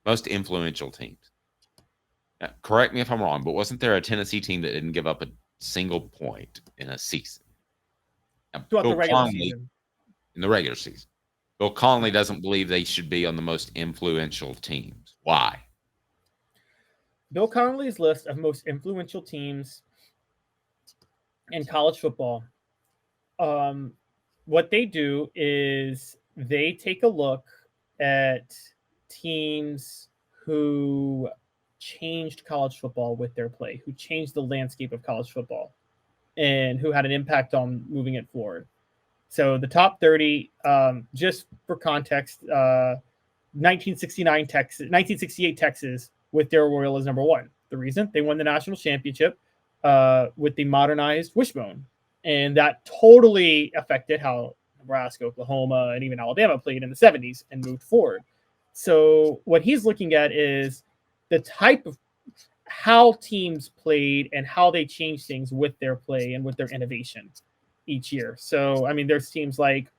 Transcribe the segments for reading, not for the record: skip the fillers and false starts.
Most influential teams. Now, correct me if I'm wrong, but wasn't there a Tennessee team that didn't give up a single point in a season? Now, Throughout the Bill regular Connelly season. in the regular season. Bill Connelly doesn't believe they should be on the most influential teams. Why? Bill Connelly's list of most influential teams in college football, what they do is they take a look at teams who changed college football with their play, who changed the landscape of college football, and who had an impact on moving it forward. So the top 30, just for context, 1968 Texas with Darrell Royal is number one. The reason they won the national championship with the modernized wishbone, and that totally affected how Nebraska, Oklahoma, and even Alabama played in the 70s and moved forward. So what he's looking at is the type of how teams played and how they changed things with their play and with their innovation each year. So, I mean, there's teams like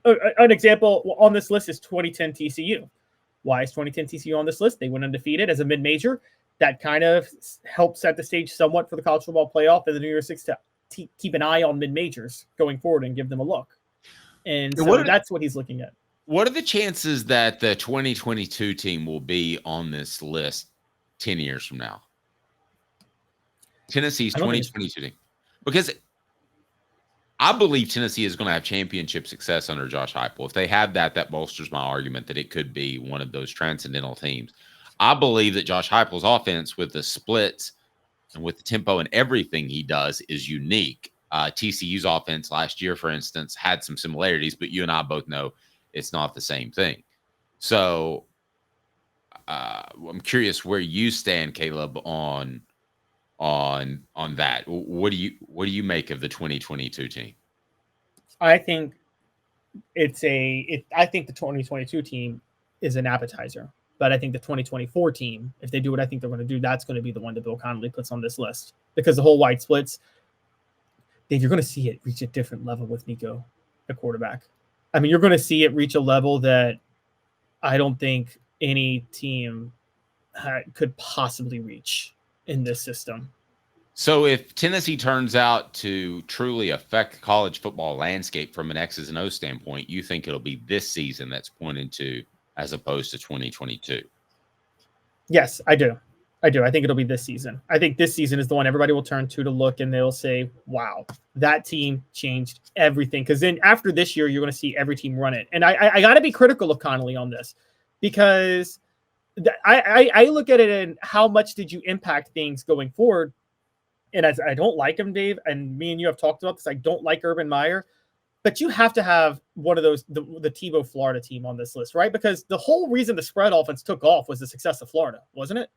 an example on this list is 2010 TCU. Why is 2010 TCU on this list? They went undefeated as a mid-major. That kind of helped set the stage somewhat for the college football playoff and the New Year's Six to keep an eye on mid-majors going forward and give them a look. And so that's what he's looking at. What are the chances that the 2022 team will be on this list 10 years from now? Tennessee's 2022 team. Because I believe Tennessee is going to have championship success under Josh Heupel. If they have that, that bolsters my argument that it could be one of those transcendental teams. I believe that Josh Heupel's offense with the splits and with the tempo and everything he does is unique. TCU's offense last year, for instance, had some similarities, but you and I both know it's not the same thing. So I'm curious where you stand, Caleb, on that. What do you make of the 2022 team? I think I think the 2022 team is an appetizer, but I think the 2024 team, if they do what I think they're going to do, that's going to be the one that Bill Connelly puts on this list, because the whole wide splits, Dave, you're going to see it reach a different level with Nico at quarterback. I mean, you're going to see it reach a level that I don't think any team could possibly reach in this system. So if Tennessee turns out to truly affect the college football landscape from an X's and O's standpoint, you think it'll be this season that's pointed to as opposed to 2022? Yes, I do. I think it'll be this season. I think this season is the one everybody will turn to look, and they'll say, wow, that team changed everything. Because then after this year, you're going to see every team run it. And I got to be critical of Connelly on this, because I look at it and how much did you impact things going forward. And as I don't like him, Dave, and me and you have talked about this, I don't like Urban Meyer, but you have to have one of those, the Tebow Florida team on this list, right? Because the whole reason the spread offense took off was the success of Florida, wasn't it?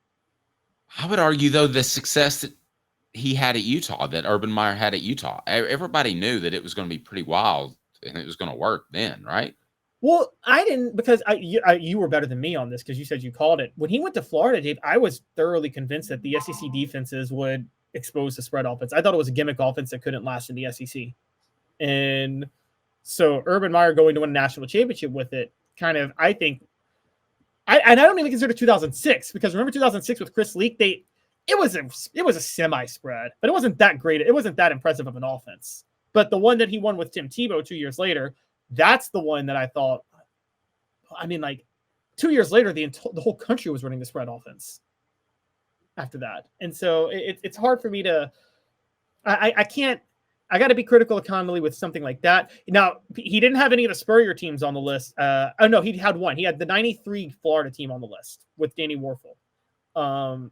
I would argue, though, the success that he had at Utah, that Urban Meyer had at Utah, everybody knew that it was going to be pretty wild and it was going to work then, right? Well, I didn't, because you were better than me on this because you said you called it. When he went to Florida, Dave, I was thoroughly convinced that the SEC defenses would expose the spread offense. I thought it was a gimmick offense that couldn't last in the SEC. And so Urban Meyer going to win a national championship with it, kind of, I think, I don't even consider 2006, because remember 2006 with Chris Leak, it was a semi spread, but it wasn't that great. It wasn't that impressive of an offense. But the one that he won with Tim Tebow 2 years later, that's the one that I thought, I mean, like 2 years later, the whole country was running the spread offense after that. And so it's hard for me to, I got to be critical of Connelly with something like that. Now, he didn't have any of the Spurrier teams on the list. Oh, no, he had one. He had the 93 Florida team on the list with Danny Warfel.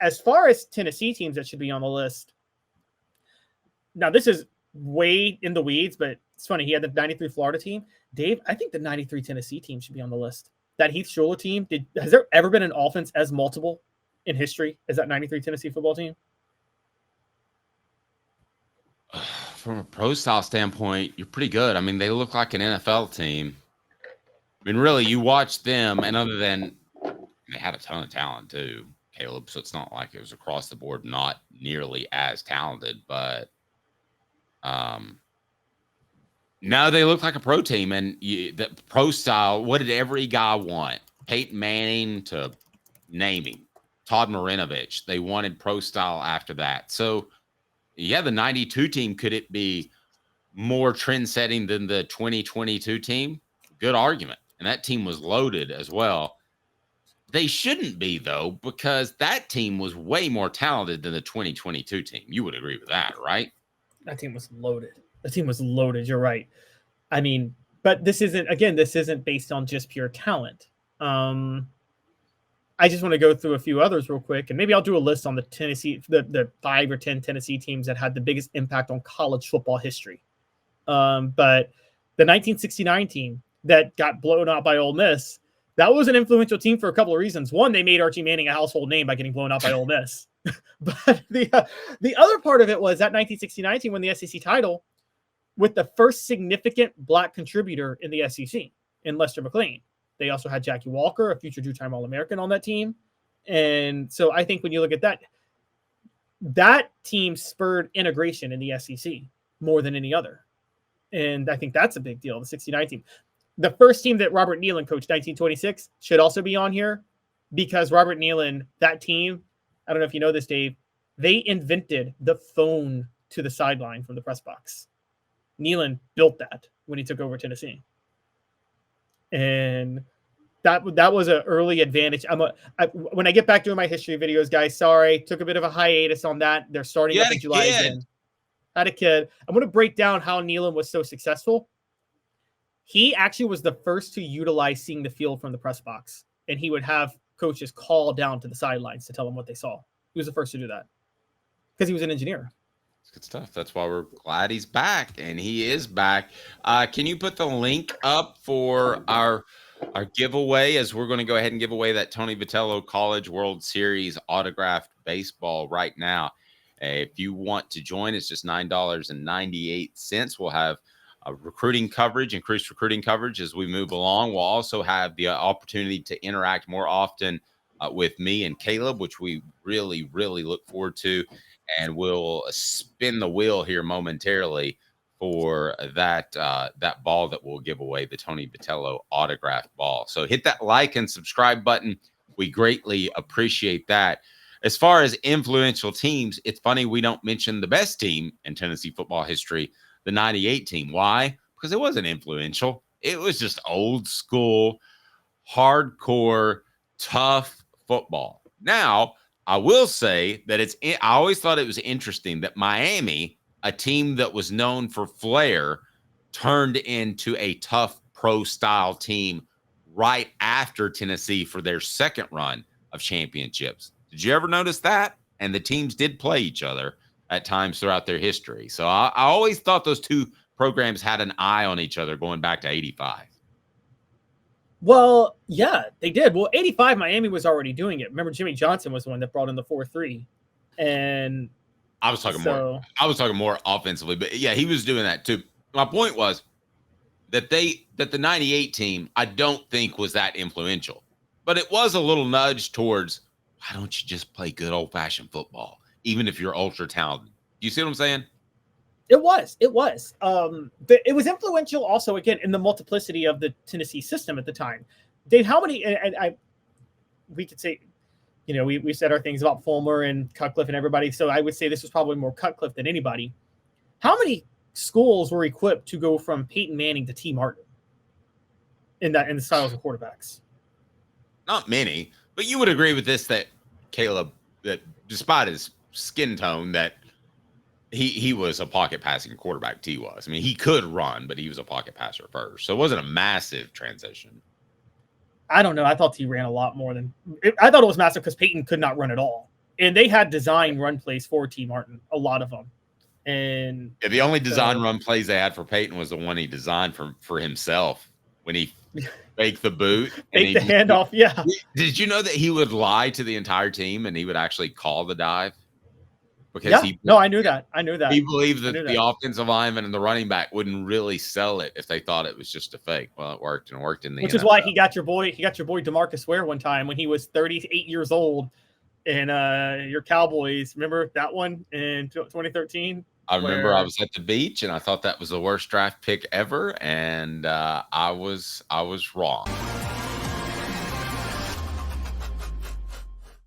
As far as Tennessee teams that should be on the list, now this is way in the weeds, but it's funny. He had the 93 Florida team. Dave, I think the 93 Tennessee team should be on the list. That Heath Schuler team, has there ever been an offense as multiple in history as that 93 Tennessee football team? From a pro style standpoint, you're pretty good. I mean, they look like an NFL team. I mean, really, you watch them, and other than they had a ton of talent too, Caleb. So it's not like it was across the board not nearly as talented, but no, they look like a pro team, and the pro style. What did every guy want? Peyton Manning to naming Todd Marinovich. They wanted pro style after that. So, yeah, the 92 team, could it be more trend setting than the 2022 team? Good argument. And that team was loaded as well. They shouldn't be, though, because that team was way more talented than the 2022 team. You would agree with that, right? That team was loaded. The team was loaded. You're right. I mean, but this isn't based on just pure talent. I just want to go through a few others real quick, and maybe I'll do a list on the the 5 or 10 Tennessee teams that had the biggest impact on college football history. But the 1969 team that got blown out by Ole Miss, that was an influential team for a couple of reasons. One, they made Archie Manning a household name by getting blown out by Ole Miss. But the other part of it was that 1969 team won the SEC title with the first significant black contributor in the SEC in Lester McLean. They also had Jackie Walker, a future two-time All-American, on that team. And so I think when you look at that, that team spurred integration in the SEC more than any other. And I think that's a big deal, the 69 team. The first team that Robert Nealon coached, 1926, should also be on here because Robert Nealon, that team, I don't know if you know this, Dave, they invented the phone to the sideline from the press box. Nealon built that when he took over Tennessee. And that was an early advantage. When I get back doing my history videos, guys, sorry, took a bit of a hiatus on that. They're starting up in July again. Had a kid. I'm going to break down how Nealon was so successful. He actually was the first to utilize seeing the field from the press box, and he would have coaches call down to the sidelines to tell them what they saw. He was the first to do that because he was an engineer. Good stuff. That's why we're glad he's back, and he is back. Can you put the link up for our giveaway, as we're going to go ahead and give away that Tony Vitello College World Series autographed baseball right now? If you want to join, it's just $9.98. We'll have recruiting coverage, increased recruiting coverage as we move along. We'll also have the opportunity to interact more often with me and Caleb, which we really, really look forward to. And we'll spin the wheel here momentarily for that ball that we'll give away, the Tony Vitello autograph ball. So hit that like and subscribe button. We greatly appreciate that. As far as influential teams, it's funny we don't mention the best team in Tennessee football history, the 98 team. Why? Because it wasn't influential. It was just old school, hardcore, tough football. Now, I will say that I always thought it was interesting that Miami, a team that was known for flair, turned into a tough pro-style team right after Tennessee for their second run of championships. Did you ever notice that? And the teams did play each other at times throughout their history. So I always thought those two programs had an eye on each other going back to 85. Well, yeah, they did. Well, 85, Miami was already doing it. Remember, Jimmy Johnson was the one that brought in the 4-3. And I was talking more offensively, but yeah, he was doing that too. My point was that the 98 team, I don't think was that influential, but it was a little nudge towards, why don't you just play good old fashioned football, even if you're ultra talented? You see what I'm saying? It was. It was influential also, again, in the multiplicity of the Tennessee system at the time. Dave, how many, we could say, we said our things about Fulmer and Cutcliffe and everybody. So I would say this was probably more Cutcliffe than anybody. How many schools were equipped to go from Peyton Manning to T. Martin in the styles of quarterbacks? Not many, but you would agree with this, that Caleb, that despite his skin tone, that he was a pocket passing quarterback. T was. I mean, he could run, but he was a pocket passer first. So it wasn't a massive transition. I don't know. I thought T ran a lot more than I thought it was massive because Peyton could not run at all. And they had design run plays for T. Martin, a lot of them. And yeah, the only design run plays they had for Peyton was the one he designed for himself when he faked the boot. Faked the handoff, yeah. Did you know that he would lie to the entire team and he would actually call the dive? Because I knew that. He believed that the offensive lineman and the running back wouldn't really sell it if they thought it was just a fake. Well, it worked, and it worked in the Which NFL. is why he got your boy DeMarcus Ware one time when he was 38 years old, and your Cowboys. Remember that one in 2013? I remember I was at the beach and I thought that was the worst draft pick ever, and I was wrong.